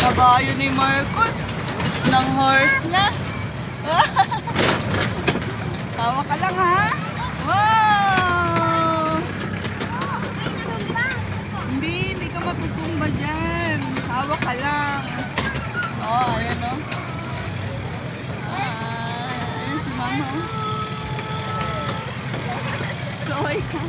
Kabayo ni Marcos. Ng horse na. Tawa ka lang ha. Wow! Hindi ka matutumba dyan. Tawa ka lang. Oh, ayan o. Ayan si Mama. Kaway ka.